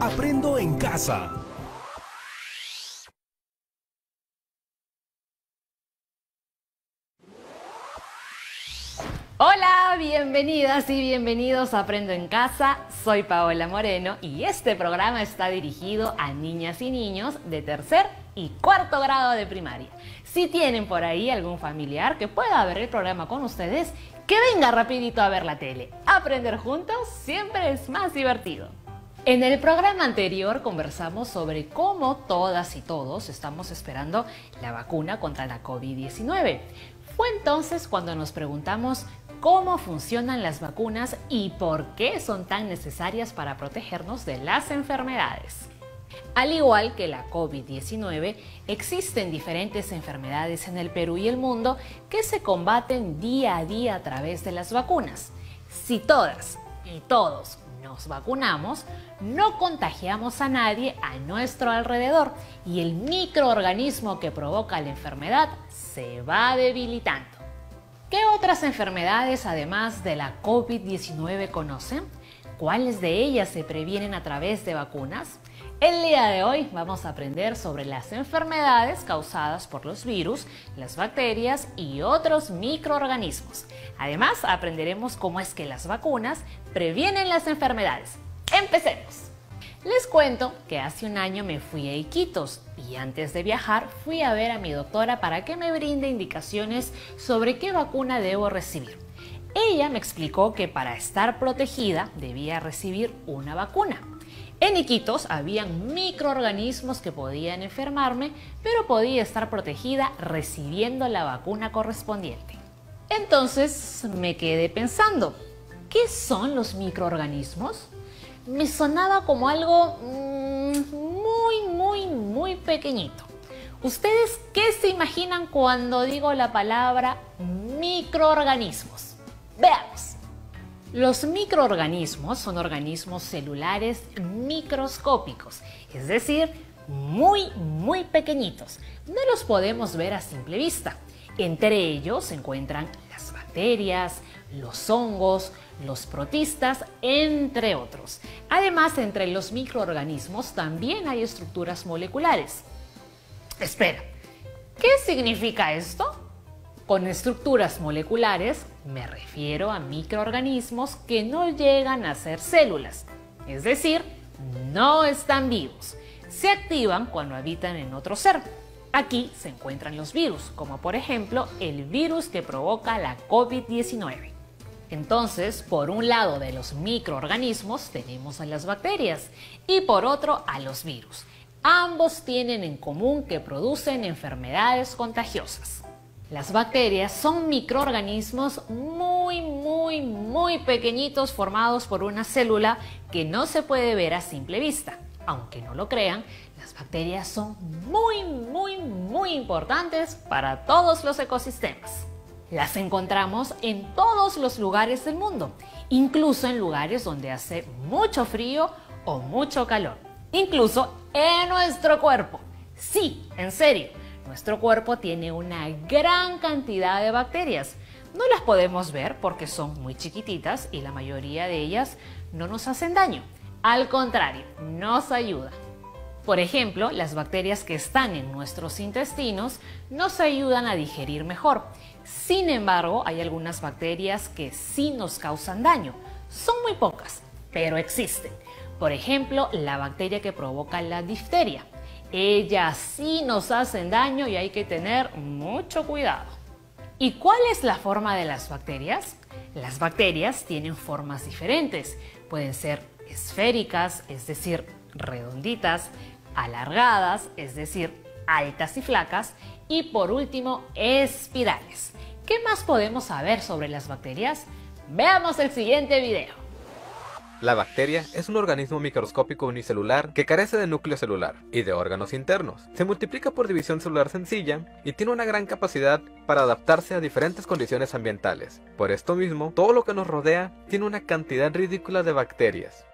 Aprendo en casa. Hola, bienvenidas y bienvenidos a Aprendo en Casa. Soy Paola Moreno y este programa está dirigido a niñas y niños de tercer y cuarto grado de primaria. Si tienen por ahí algún familiar que pueda ver el programa con ustedes, que venga rapidito a ver la tele. Aprender juntos siempre es más divertido. En el programa anterior conversamos sobre cómo todas y todos estamos esperando la vacuna contra la COVID-19. Fue entonces cuando nos preguntamos cómo funcionan las vacunas y por qué son tan necesarias para protegernos de las enfermedades. Al igual que la COVID-19, existen diferentes enfermedades en el Perú y el mundo que se combaten día a día a través de las vacunas. Si todas y todos nos vacunamos, no contagiamos a nadie a nuestro alrededor y el microorganismo que provoca la enfermedad se va debilitando. ¿Qué otras enfermedades además de la COVID-19 conocen? ¿Cuáles de ellas se previenen a través de vacunas? El día de hoy vamos a aprender sobre las enfermedades causadas por los virus, las bacterias y otros microorganismos. Además, aprenderemos cómo es que las vacunas previenen las enfermedades. ¡Empecemos! Les cuento que hace un año me fui a Iquitos y antes de viajar fui a ver a mi doctora para que me brinde indicaciones sobre qué vacuna debo recibir. Ella me explicó que para estar protegida debía recibir una vacuna. En Iquitos habían microorganismos que podían enfermarme, pero podía estar protegida recibiendo la vacuna correspondiente. Entonces me quedé pensando, ¿qué son los microorganismos? Me sonaba como algo muy pequeñito. ¿Ustedes qué se imaginan cuando digo la palabra microorganismos? Veamos. Los microorganismos son organismos celulares microscópicos, es decir, muy pequeñitos. No los podemos ver a simple vista. Entre ellos se encuentran las bacterias, los hongos, los protistas, entre otros. Además, entre los microorganismos también hay estructuras moleculares. Espera, ¿qué significa esto? Con estructuras moleculares me refiero a microorganismos que no llegan a ser células, es decir, no están vivos. Se activan cuando habitan en otro ser. Aquí se encuentran los virus, como por ejemplo el virus que provoca la COVID-19. Entonces, por un lado de los microorganismos tenemos a las bacterias y por otro a los virus. Ambos tienen en común que producen enfermedades contagiosas. Las bacterias son microorganismos muy pequeñitos formados por una célula que no se puede ver a simple vista. Aunque no lo crean, las bacterias son muy importantes para todos los ecosistemas. Las encontramos en todos los lugares del mundo, incluso en lugares donde hace mucho frío o mucho calor. Incluso en nuestro cuerpo. Sí, en serio, nuestro cuerpo tiene una gran cantidad de bacterias. No las podemos ver porque son muy chiquititas y la mayoría de ellas no nos hacen daño. Al contrario, nos ayudan. Por ejemplo, las bacterias que están en nuestros intestinos nos ayudan a digerir mejor. Sin embargo, hay algunas bacterias que sí nos causan daño. Son muy pocas, pero existen. Por ejemplo, la bacteria que provoca la difteria. Ellas sí nos hacen daño y hay que tener mucho cuidado. ¿Y cuál es la forma de las bacterias? Las bacterias tienen formas diferentes. Pueden ser esféricas, es decir, redonditas, alargadas, es decir, altas y flacas, y por último, espirales. ¿Qué más podemos saber sobre las bacterias? Veamos el siguiente video. La bacteria es un organismo microscópico unicelular que carece de núcleo celular y de órganos internos. Se multiplica por división celular sencilla y tiene una gran capacidad para adaptarse a diferentes condiciones ambientales. Por esto mismo, todo lo que nos rodea tiene una cantidad ridícula de bacterias.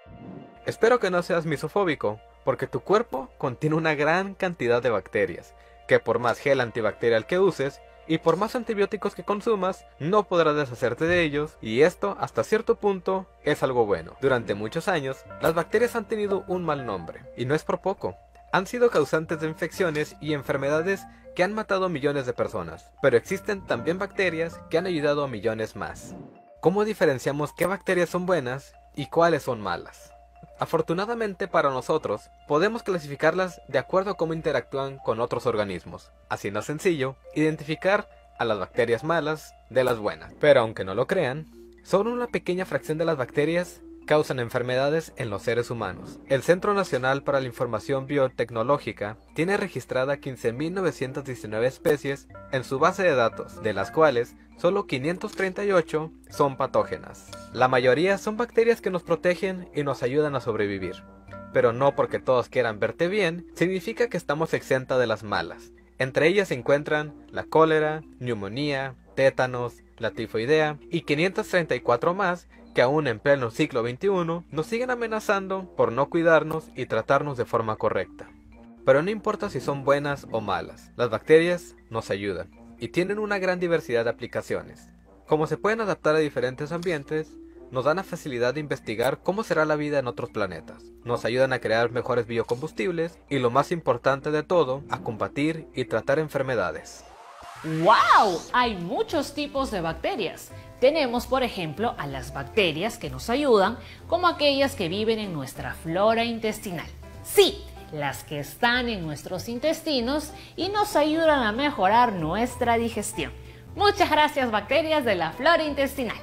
Espero que no seas misofóbico, porque tu cuerpo contiene una gran cantidad de bacterias, que por más gel antibacterial que uses, y por más antibióticos que consumas, no podrás deshacerte de ellos, y esto, hasta cierto punto, es algo bueno. Durante muchos años, las bacterias han tenido un mal nombre, y no es por poco. Han sido causantes de infecciones y enfermedades que han matado a millones de personas, pero existen también bacterias que han ayudado a millones más. ¿Cómo diferenciamos qué bacterias son buenas y cuáles son malas? Afortunadamente para nosotros, podemos clasificarlas de acuerdo a cómo interactúan con otros organismos. Así no es sencillo identificar a las bacterias malas de las buenas. Pero aunque no lo crean, solo una pequeña fracción de las bacterias causan enfermedades en los seres humanos. El Centro Nacional para la Información Biotecnológica tiene registrada 15.919 especies en su base de datos, de las cuales solo 538 son patógenas. La mayoría son bacterias que nos protegen y nos ayudan a sobrevivir. Pero no porque todos quieran verte bien, significa que estamos exenta de las malas. Entre ellas se encuentran la cólera, neumonía, tétanos, la tifoidea y 534 más que aún en pleno siglo XXI nos siguen amenazando por no cuidarnos y tratarnos de forma correcta. Pero no importa si son buenas o malas, las bacterias nos ayudan y tienen una gran diversidad de aplicaciones. Como se pueden adaptar a diferentes ambientes, nos dan la facilidad de investigar cómo será la vida en otros planetas. Nos ayudan a crear mejores biocombustibles y, lo más importante de todo, a combatir y tratar enfermedades. ¡Wow! Hay muchos tipos de bacterias. Tenemos, por ejemplo, a las bacterias que nos ayudan, como aquellas que viven en nuestra flora intestinal. Sí, las que están en nuestros intestinos y nos ayudan a mejorar nuestra digestión. Muchas gracias, bacterias de la flora intestinal.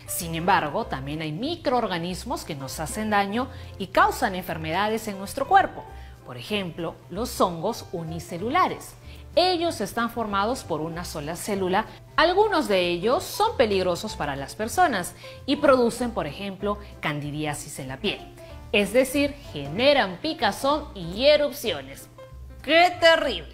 Sin embargo, también hay microorganismos que nos hacen daño y causan enfermedades en nuestro cuerpo. Por ejemplo, los hongos unicelulares. Ellos están formados por una sola célula. Algunos de ellos son peligrosos para las personas y producen, por ejemplo, candidiasis en la piel. Es decir, generan picazón y erupciones. ¡Qué terrible!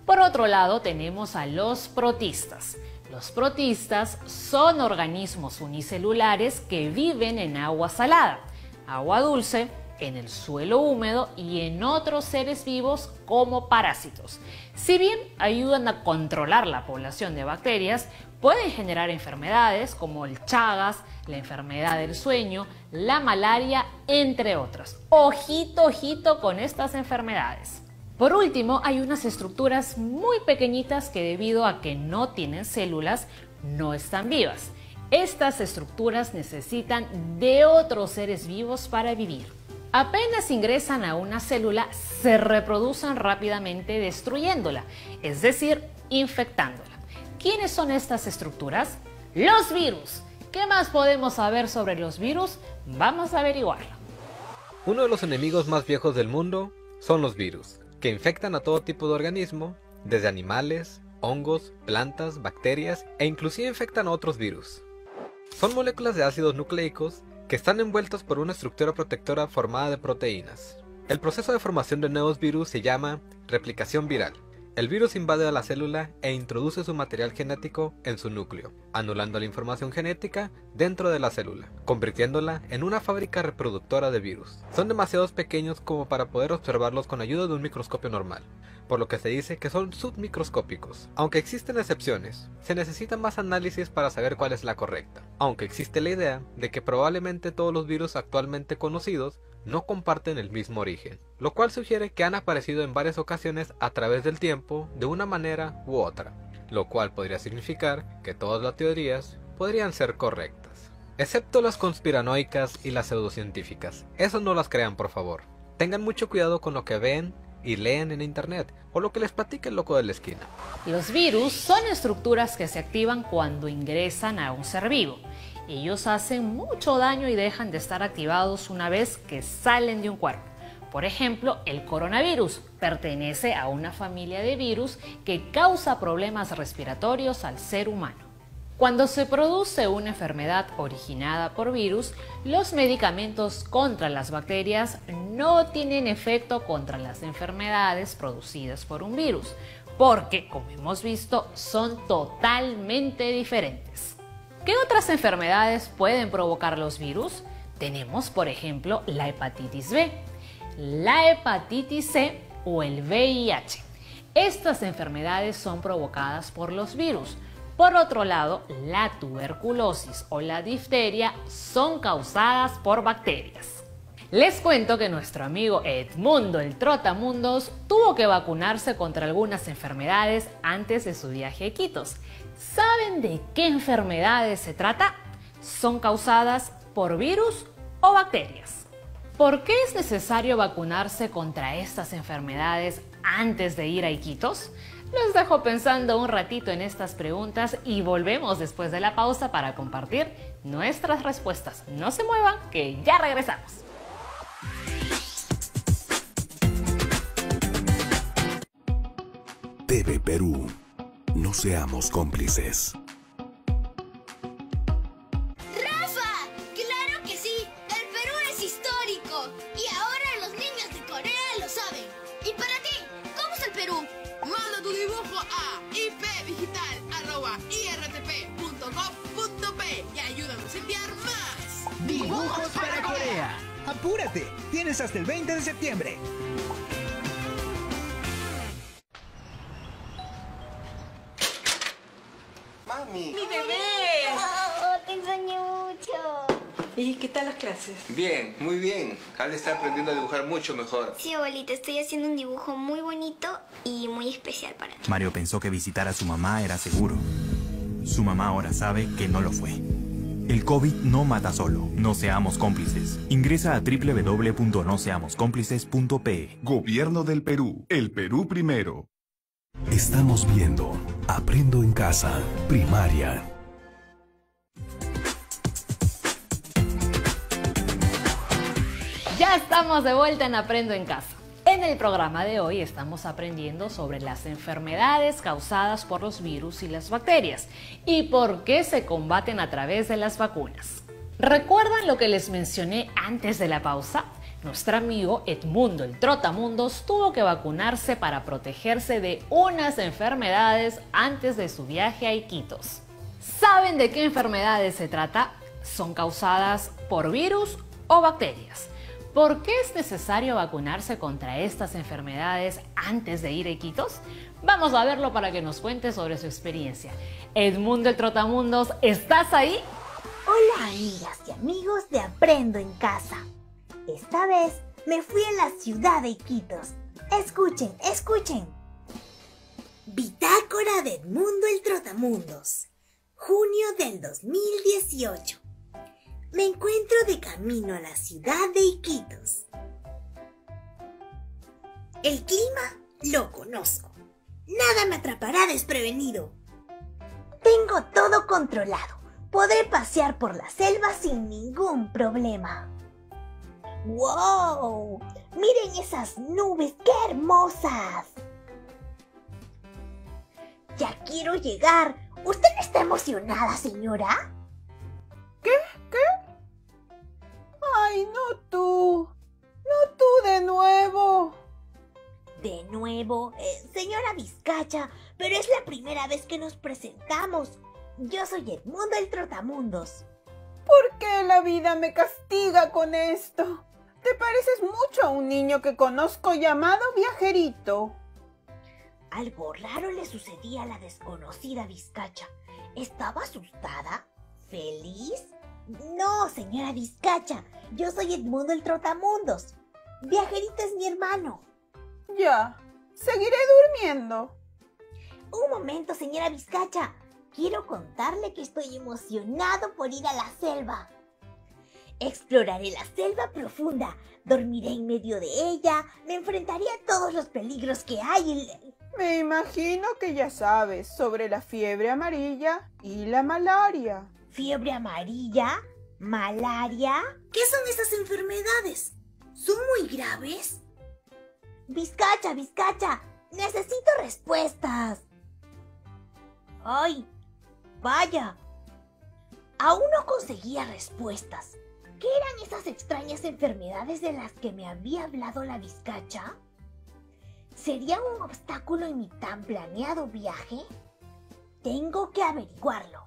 Por otro lado, tenemos a los protistas. Los protistas son organismos unicelulares que viven en agua salada, agua dulce, en el suelo húmedo y en otros seres vivos como parásitos. Si bien ayudan a controlar la población de bacterias, pueden generar enfermedades como el Chagas, la enfermedad del sueño, la malaria, entre otras. Ojito, ojito con estas enfermedades. Por último, hay unas estructuras muy pequeñitas que, debido a que no tienen células, no están vivas. Estas estructuras necesitan de otros seres vivos para vivir. Apenas ingresan a una célula, se reproducen rápidamente destruyéndola, es decir, infectándola. ¿Quiénes son estas estructuras? ¡Los virus! ¿Qué más podemos saber sobre los virus? Vamos a averiguarlo. Uno de los enemigos más viejos del mundo son los virus, que infectan a todo tipo de organismo, desde animales, hongos, plantas, bacterias e inclusive infectan a otros virus. Son moléculas de ácidos nucleicos que están envueltos por una estructura protectora formada de proteínas. El proceso de formación de nuevos virus se llama replicación viral. El virus invade a la célula e introduce su material genético en su núcleo, anulando la información genética dentro de la célula, convirtiéndola en una fábrica reproductora de virus. Son demasiado pequeños como para poder observarlos con ayuda de un microscopio normal, por lo que se dice que son submicroscópicos. Aunque existen excepciones, se necesita más análisis para saber cuál es la correcta, aunque existe la idea de que probablemente todos los virus actualmente conocidos no comparten el mismo origen, lo cual sugiere que han aparecido en varias ocasiones a través del tiempo de una manera u otra, lo cual podría significar que todas las teorías podrían ser correctas, excepto las conspiranoicas y las pseudocientíficas. Eso no las crean, por favor. Tengan mucho cuidado con lo que ven y leen en internet o lo que les platique el loco de la esquina. Los virus son estructuras que se activan cuando ingresan a un ser vivo. Ellos hacen mucho daño y dejan de estar activados una vez que salen de un cuerpo. Por ejemplo, el coronavirus pertenece a una familia de virus que causa problemas respiratorios al ser humano. Cuando se produce una enfermedad originada por virus, los medicamentos contra las bacterias no tienen efecto contra las enfermedades producidas por un virus, porque, como hemos visto, son totalmente diferentes. ¿Qué otras enfermedades pueden provocar los virus? Tenemos, por ejemplo, la hepatitis B, la hepatitis C o el VIH. Estas enfermedades son provocadas por los virus. Por otro lado, la tuberculosis o la difteria son causadas por bacterias. Les cuento que nuestro amigo Edmundo el Trotamundos tuvo que vacunarse contra algunas enfermedades antes de su viaje a Iquitos. ¿Saben de qué enfermedades se trata? Son causadas por virus o bacterias. ¿Por qué es necesario vacunarse contra estas enfermedades antes de ir a Iquitos? Los dejo pensando un ratito en estas preguntas y volvemos después de la pausa para compartir nuestras respuestas. No se muevan, que ya regresamos. TV Perú. No seamos cómplices. ¡Rafa! ¡Claro que sí! ¡El Perú es histórico! Y ahora los niños de Corea lo saben. ¿Y para ti? ¿Cómo es el Perú? Manda tu dibujo a ipdigital@irtp.gov.p y ayúdanos a enviar más. ¡Dibujos para Corea! ¡Apúrate! Tienes hasta el 20 de septiembre. ¡Mami! ¡Mi bebé! ¡Oh, te extrañé mucho! ¿Y qué tal las clases? Bien, muy bien. Ale está aprendiendo a dibujar mucho mejor. Sí, abuelita, estoy haciendo un dibujo muy bonito y muy especial para ti. Mario pensó que visitar a su mamá era seguro. Su mamá ahora sabe que no lo fue. El COVID no mata solo. No seamos cómplices. Ingresa a www.noseamoscómplices.pe. Gobierno del Perú. El Perú primero. Estamos viendo Aprendo en Casa, primaria. Ya estamos de vuelta en Aprendo en Casa. En el programa de hoy estamos aprendiendo sobre las enfermedades causadas por los virus y las bacterias y por qué se combaten a través de las vacunas. ¿Recuerdan lo que les mencioné antes de la pausa? Nuestro amigo Edmundo el Trotamundos tuvo que vacunarse para protegerse de unas enfermedades antes de su viaje a Iquitos. ¿Saben de qué enfermedades se trata? Son causadas por virus o bacterias. ¿Por qué es necesario vacunarse contra estas enfermedades antes de ir a Iquitos? Vamos a verlo para que nos cuente sobre su experiencia. Edmundo el Trotamundos, ¿estás ahí? Hola amigas y amigos de Aprendo en Casa. Esta vez me fui a la ciudad de Iquitos. Escuchen, escuchen. Bitácora de Edmundo el Trotamundos. Junio del 2018. Me encuentro de camino a la ciudad de Iquitos. El clima lo conozco. Nada me atrapará desprevenido. Tengo todo controlado. Podré pasear por la selva sin ningún problema. ¡Wow! ¡Miren esas nubes! ¡Qué hermosas! Ya quiero llegar. ¿Usted no está emocionada, señora? ¿Qué? ¡Ay, no tú! ¡No tú de nuevo! De nuevo, señora Vizcacha, pero es la primera vez que nos presentamos. Yo soy Edmundo el Trotamundos. ¿Por qué la vida me castiga con esto? Te pareces mucho a un niño que conozco llamado Viajerito. Algo raro le sucedía a la desconocida Vizcacha. ¿Estaba asustada? ¿Feliz? No, señora Vizcacha, yo soy Edmundo el Trotamundos. Viajerito es mi hermano. Ya, seguiré durmiendo. Un momento, señora Vizcacha. Quiero contarle que estoy emocionado por ir a la selva. Exploraré la selva profunda, dormiré en medio de ella, me enfrentaré a todos los peligros que hay. Me imagino que ya sabes sobre la fiebre amarilla y la malaria. ¿Fiebre amarilla? ¿Malaria? ¿Qué son esas enfermedades? ¿Son muy graves? Vizcacha, Vizcacha, necesito respuestas. ¡Ay! ¡Vaya! Aún no conseguía respuestas. ¿Qué eran esas extrañas enfermedades de las que me había hablado la Vizcacha? ¿Sería un obstáculo en mi tan planeado viaje? Tengo que averiguarlo.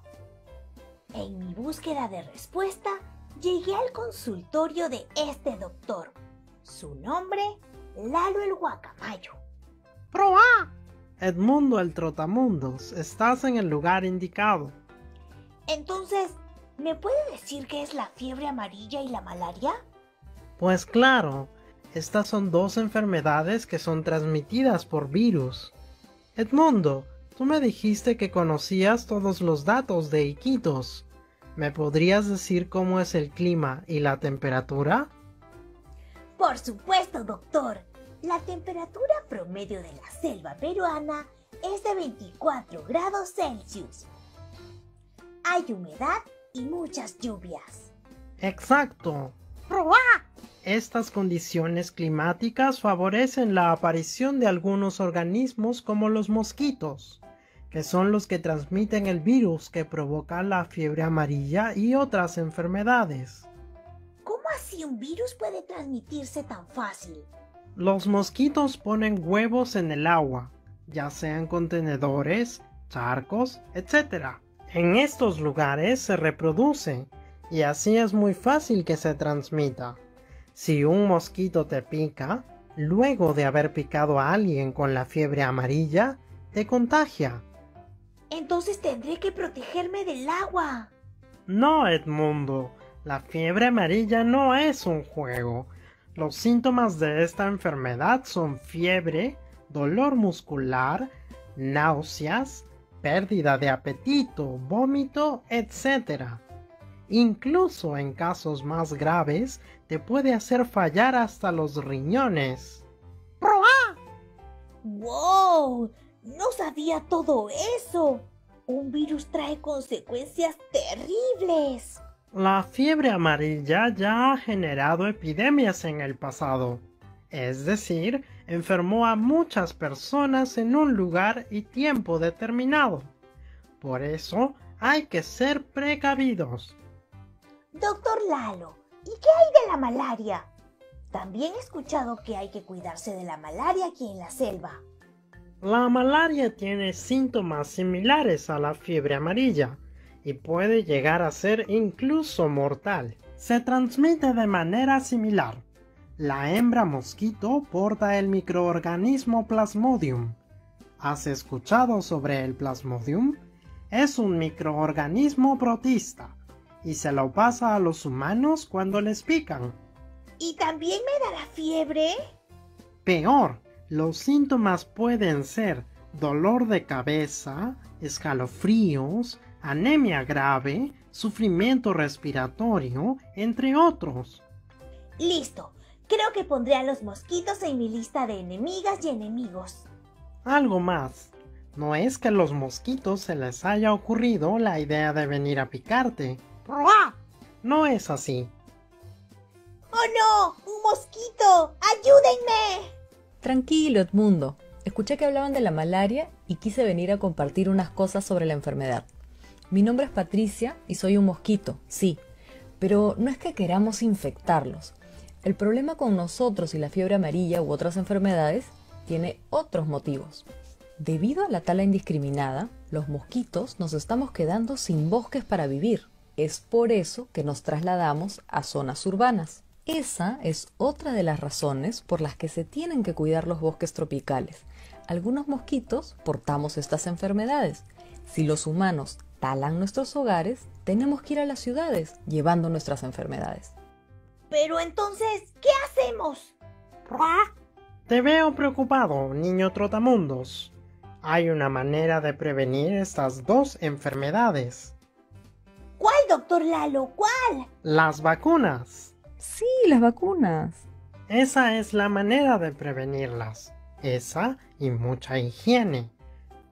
En mi búsqueda de respuesta, llegué al consultorio de este doctor. Su nombre, Lalo el Guacamayo. ¡Proa! Edmundo el Trotamundos, estás en el lugar indicado. Entonces, ¿me puede decir qué es la fiebre amarilla y la malaria? Pues claro, estas son dos enfermedades que son transmitidas por virus. Edmundo, tú me dijiste que conocías todos los datos de Iquitos. ¿Me podrías decir cómo es el clima y la temperatura? Por supuesto, doctor. La temperatura promedio de la selva peruana es de 24 grados Celsius. Hay humedad y muchas lluvias. Exacto. Estas condiciones climáticas favorecen la aparición de algunos organismos como los mosquitos, que son los que transmiten el virus que provoca la fiebre amarilla y otras enfermedades. ¿Cómo así un virus puede transmitirse tan fácil? Los mosquitos ponen huevos en el agua, ya sean contenedores, charcos, etc. En estos lugares se reproducen y así es muy fácil que se transmita. Si un mosquito te pica, luego de haber picado a alguien con la fiebre amarilla, te contagia. Entonces tendré que protegerme del agua. No, Edmundo, la fiebre amarilla no es un juego. Los síntomas de esta enfermedad son fiebre, dolor muscular, náuseas, pérdida de apetito, vómito, etc. Incluso en casos más graves, te puede hacer fallar hasta los riñones. ¡Wow! No sabía todo eso. Un virus trae consecuencias terribles. La fiebre amarilla ya ha generado epidemias en el pasado. Es decir, enfermó a muchas personas en un lugar y tiempo determinado. Por eso, hay que ser precavidos. Doctor Lalo, ¿y qué hay de la malaria? También he escuchado que hay que cuidarse de la malaria aquí en la selva. La malaria tiene síntomas similares a la fiebre amarilla y puede llegar a ser incluso mortal. Se transmite de manera similar. La hembra mosquito porta el microorganismo Plasmodium. ¿Has escuchado sobre el Plasmodium? Es un microorganismo protista y se lo pasa a los humanos cuando les pican. ¿Y también me da la fiebre? Peor, los síntomas pueden ser dolor de cabeza, escalofríos, anemia grave, sufrimiento respiratorio, entre otros. Listo, creo que pondré a los mosquitos en mi lista de enemigas y enemigos. Algo más, no es que a los mosquitos se les haya ocurrido la idea de venir a picarte. No es así. ¡Oh no! ¡Un mosquito! ¡Ayúdenme! Tranquilo, Edmundo. Escuché que hablaban de la malaria y quise venir a compartir unas cosas sobre la enfermedad. Mi nombre es Patricia y soy un mosquito, sí, pero no es que queramos infectarlos. El problema con nosotros y la fiebre amarilla u otras enfermedades tiene otros motivos. Debido a la tala indiscriminada, los mosquitos nos estamos quedando sin bosques para vivir. Es por eso que nos trasladamos a zonas urbanas. Esa es otra de las razones por las que se tienen que cuidar los bosques tropicales. Algunos mosquitos portamos estas enfermedades. Si los humanos talan nuestros hogares, tenemos que ir a las ciudades llevando nuestras enfermedades. Pero entonces, ¿qué hacemos? Te veo preocupado, niño Trotamundos. Hay una manera de prevenir estas dos enfermedades. ¿Cuál, doctor Lalo? ¿Cuál? Las vacunas. Sí, las vacunas. Esa es la manera de prevenirlas. Esa y mucha higiene.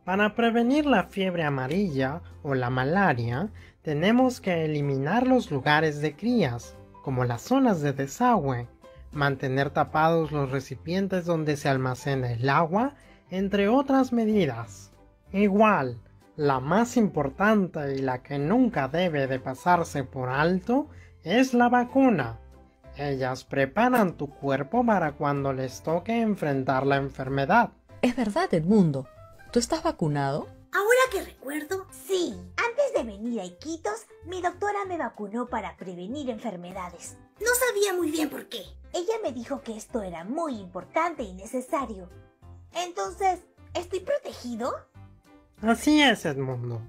Para prevenir la fiebre amarilla o la malaria, tenemos que eliminar los lugares de crías, como las zonas de desagüe, mantener tapados los recipientes donde se almacena el agua, entre otras medidas. Igual, la más importante y la que nunca debe de pasarse por alto es la vacuna. Ellas preparan tu cuerpo para cuando les toque enfrentar la enfermedad. Es verdad, Edmundo. ¿Tú estás vacunado? Ahora que recuerdo, sí. Antes de venir a Iquitos, mi doctora me vacunó para prevenir enfermedades. No sabía muy bien por qué. Ella me dijo que esto era muy importante y necesario. Entonces, ¿Estoy protegido? Así es, Edmundo.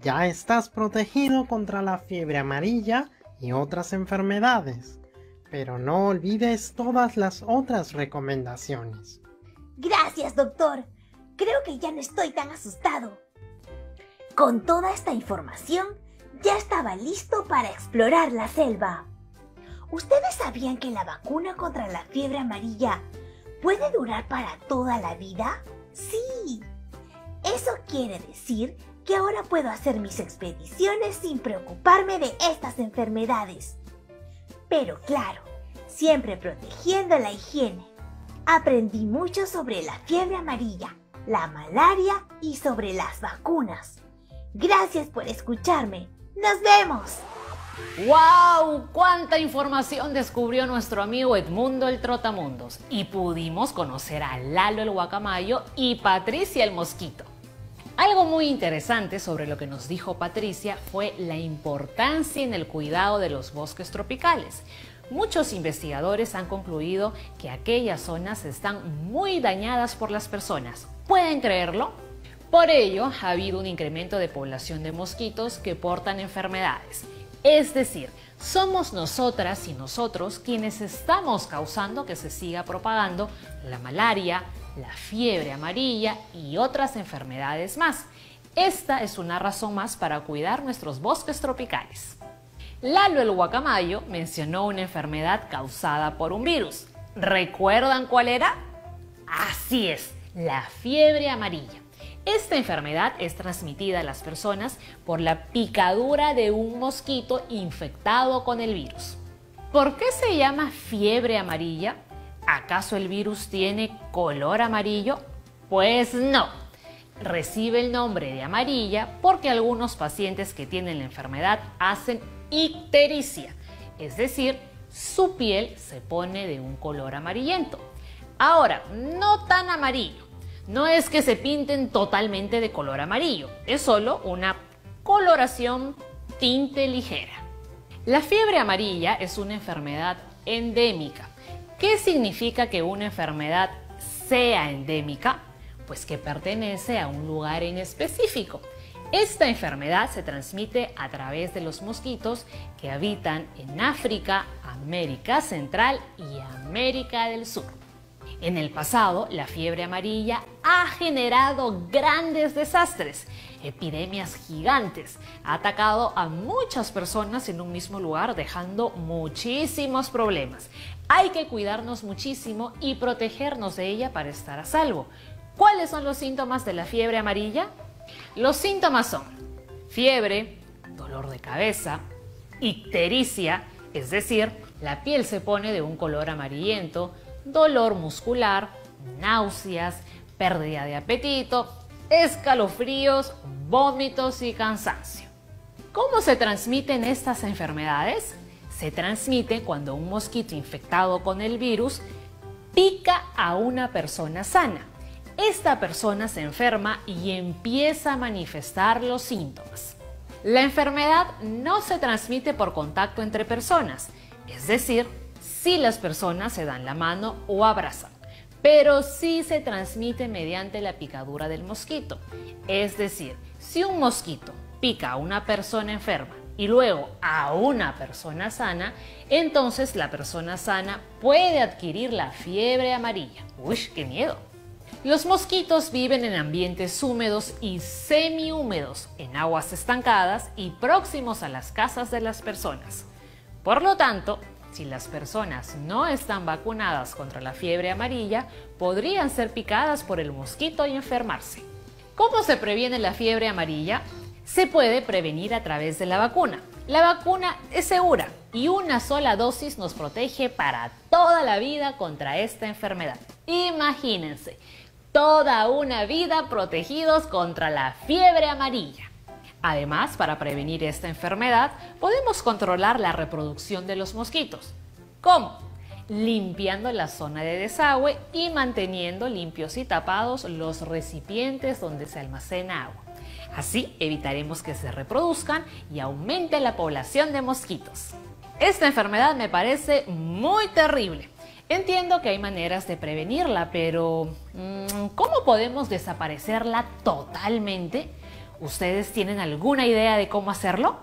Ya estás protegido contra la fiebre amarilla y otras enfermedades. Pero no olvides todas las otras recomendaciones. Gracias, doctor. Creo que ya no estoy tan asustado. Con toda esta información, ya estaba listo para explorar la selva. ¿Ustedes sabían que la vacuna contra la fiebre amarilla puede durar para toda la vida? Sí. Eso quiere decir que ahora puedo hacer mis expediciones sin preocuparme de estas enfermedades. Pero claro, siempre protegiendo la higiene. Aprendí mucho sobre la fiebre amarilla, la malaria y sobre las vacunas. Gracias por escucharme. ¡Nos vemos! ¡Wow! ¡Cuánta información descubrió nuestro amigo Edmundo el Trotamundos! Y pudimos conocer a Lalo el Guacamayo y Patricia el Mosquito. Algo muy interesante sobre lo que nos dijo Patricia fue la importancia en el cuidado de los bosques tropicales. Muchos investigadores han concluido que aquellas zonas están muy dañadas por las personas. ¿Pueden creerlo? Por ello, ha habido un incremento de población de mosquitos que portan enfermedades. Es decir, somos nosotras y nosotros quienes estamos causando que se siga propagando la malaria, la fiebre amarilla y otras enfermedades más. Esta es una razón más para cuidar nuestros bosques tropicales. Lalo el Guacamayo mencionó una enfermedad causada por un virus. ¿Recuerdan cuál era? Así es, la fiebre amarilla. Esta enfermedad es transmitida a las personas por la picadura de un mosquito infectado con el virus. ¿Por qué se llama fiebre amarilla? ¿Acaso el virus tiene color amarillo? Pues no. Recibe el nombre de amarilla porque algunos pacientes que tienen la enfermedad hacen ictericia, es decir, su piel se pone de un color amarillento. Ahora, no tan amarillo. No es que se pinten totalmente de color amarillo, es solo una coloración tinte ligera. La fiebre amarilla es una enfermedad endémica. ¿Qué significa que una enfermedad sea endémica? Pues que pertenece a un lugar en específico. Esta enfermedad se transmite a través de los mosquitos que habitan en África, América Central y América del Sur. En el pasado, la fiebre amarilla ha generado grandes desastres, epidemias gigantes, ha atacado a muchas personas en un mismo lugar, dejando muchísimos problemas. Hay que cuidarnos muchísimo y protegernos de ella para estar a salvo. ¿Cuáles son los síntomas de la fiebre amarilla? Los síntomas son fiebre, dolor de cabeza, ictericia, es decir, la piel se pone de un color amarillento, dolor muscular, náuseas, pérdida de apetito, escalofríos, vómitos y cansancio. ¿Cómo se transmiten estas enfermedades? Se transmiten cuando un mosquito infectado con el virus pica a una persona sana. Esta persona se enferma y empieza a manifestar los síntomas. La enfermedad no se transmite por contacto entre personas, es decir, si las personas se dan la mano o abrazan, pero sí se transmite mediante la picadura del mosquito. Es decir, si un mosquito pica a una persona enferma y luego a una persona sana, entonces la persona sana puede adquirir la fiebre amarilla. ¡Uy, qué miedo! Los mosquitos viven en ambientes húmedos y semihúmedos, en aguas estancadas y próximos a las casas de las personas. Por lo tanto, si las personas no están vacunadas contra la fiebre amarilla, podrían ser picadas por el mosquito y enfermarse. ¿Cómo se previene la fiebre amarilla? Se puede prevenir a través de la vacuna. La vacuna es segura y una sola dosis nos protege para toda la vida contra esta enfermedad. Imagínense, toda una vida protegidos contra la fiebre amarilla. Además, para prevenir esta enfermedad, podemos controlar la reproducción de los mosquitos. ¿Cómo? Limpiando la zona de desagüe y manteniendo limpios y tapados los recipientes donde se almacena agua. Así evitaremos que se reproduzcan y aumente la población de mosquitos. Esta enfermedad me parece muy terrible. Entiendo que hay maneras de prevenirla, pero ¿cómo podemos desaparecerla totalmente? ¿Ustedes tienen alguna idea de cómo hacerlo?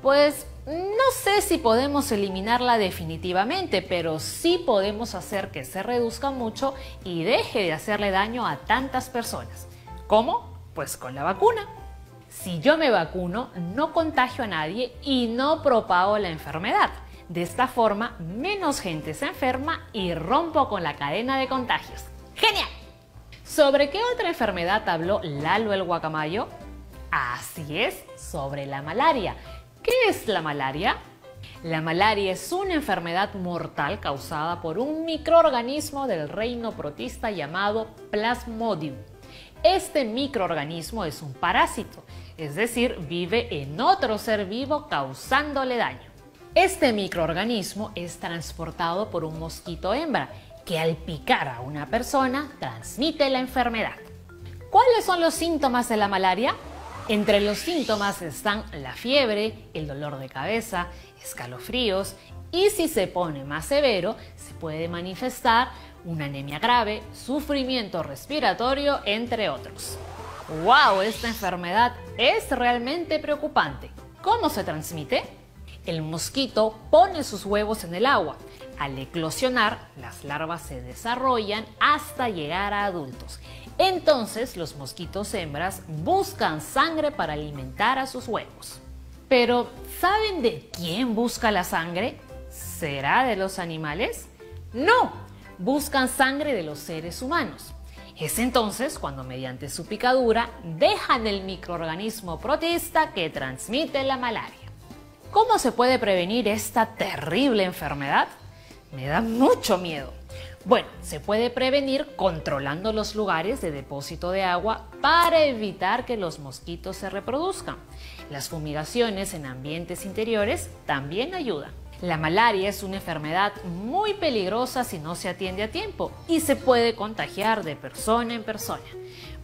Pues no sé si podemos eliminarla definitivamente, pero sí podemos hacer que se reduzca mucho y deje de hacerle daño a tantas personas. ¿Cómo? Pues con la vacuna. Si yo me vacuno, no contagio a nadie y no propago la enfermedad. De esta forma, menos gente se enferma y rompo con la cadena de contagios. ¡Genial! ¿Sobre qué otra enfermedad habló Lalo el Guacamayo? Así es, sobre la malaria. ¿Qué es la malaria? La malaria es una enfermedad mortal causada por un microorganismo del reino protista llamado Plasmodium. Este microorganismo es un parásito, es decir, vive en otro ser vivo causándole daño. Este microorganismo es transportado por un mosquito hembra que al picar a una persona transmite la enfermedad. ¿Cuáles son los síntomas de la malaria? Entre los síntomas están la fiebre, el dolor de cabeza, escalofríos y si se pone más severo se puede manifestar una anemia grave, sufrimiento respiratorio, entre otros. ¡Wow! Esta enfermedad es realmente preocupante. ¿Cómo se transmite? El mosquito pone sus huevos en el agua. Al eclosionar, las larvas se desarrollan hasta llegar a adultos. Entonces, los mosquitos hembras buscan sangre para alimentar a sus huevos. Pero, ¿saben de quién busca la sangre? ¿Será de los animales? ¡No! Buscan sangre de los seres humanos. Es entonces cuando mediante su picadura dejan el microorganismo protista que transmite la malaria. ¿Cómo se puede prevenir esta terrible enfermedad? Me da mucho miedo. Bueno, se puede prevenir controlando los lugares de depósito de agua para evitar que los mosquitos se reproduzcan. Las fumigaciones en ambientes interiores también ayudan. La malaria es una enfermedad muy peligrosa si no se atiende a tiempo y se puede contagiar de persona en persona.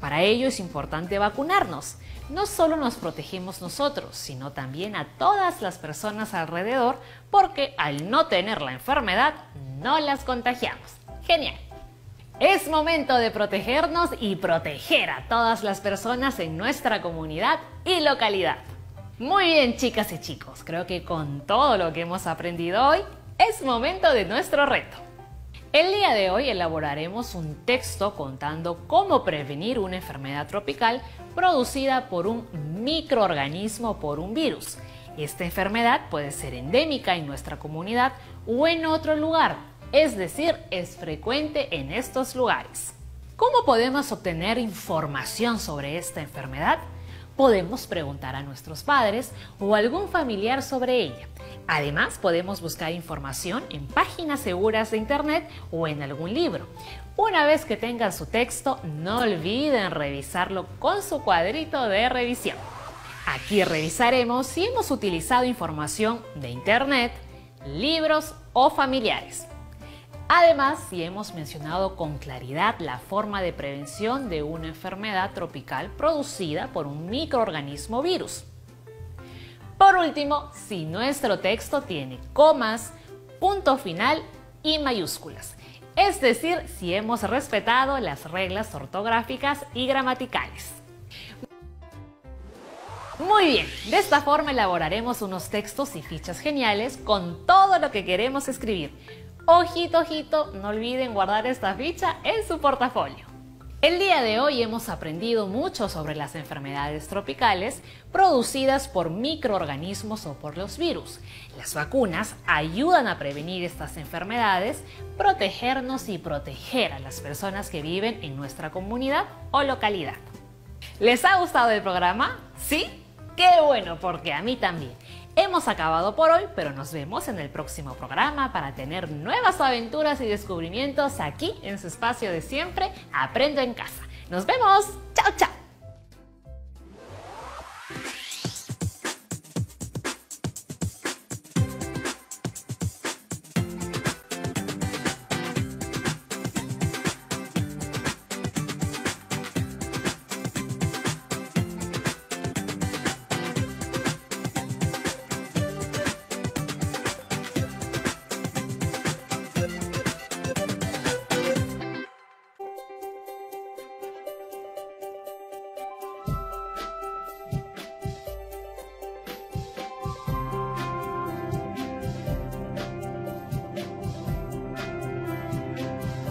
Para ello es importante vacunarnos. No solo nos protegemos nosotros, sino también a todas las personas alrededor, porque al no tener la enfermedad, no las contagiamos. ¡Genial! Es momento de protegernos y proteger a todas las personas en nuestra comunidad y localidad. Muy bien, chicas y chicos, creo que con todo lo que hemos aprendido hoy, es momento de nuestro reto. El día de hoy elaboraremos un texto contando cómo prevenir una enfermedad tropical producida por un microorganismo o por un virus. Esta enfermedad puede ser endémica en nuestra comunidad o en otro lugar, es decir, es frecuente en estos lugares. ¿Cómo podemos obtener información sobre esta enfermedad? Podemos preguntar a nuestros padres o a algún familiar sobre ella. Además, podemos buscar información en páginas seguras de internet o en algún libro. Una vez que tengan su texto, no olviden revisarlo con su cuadrito de revisión. Aquí revisaremos si hemos utilizado información de internet, libros o familiares. Además, si hemos mencionado con claridad la forma de prevención de una enfermedad tropical producida por un microorganismo virus. Por último, si nuestro texto tiene comas, punto final y mayúsculas. Es decir, si hemos respetado las reglas ortográficas y gramaticales. Muy bien, de esta forma elaboraremos unos textos y fichas geniales con todo lo que queremos escribir. Ojito, ojito, no olviden guardar esta ficha en su portafolio. El día de hoy hemos aprendido mucho sobre las enfermedades tropicales producidas por microorganismos o por los virus. Las vacunas ayudan a prevenir estas enfermedades, protegernos y proteger a las personas que viven en nuestra comunidad o localidad. ¿Les ha gustado el programa? ¿Sí? ¡Qué bueno! Porque a mí también. Hemos acabado por hoy, pero nos vemos en el próximo programa para tener nuevas aventuras y descubrimientos aquí en su espacio de siempre, Aprendo en Casa. ¡Nos vemos! ¡Chao, chao!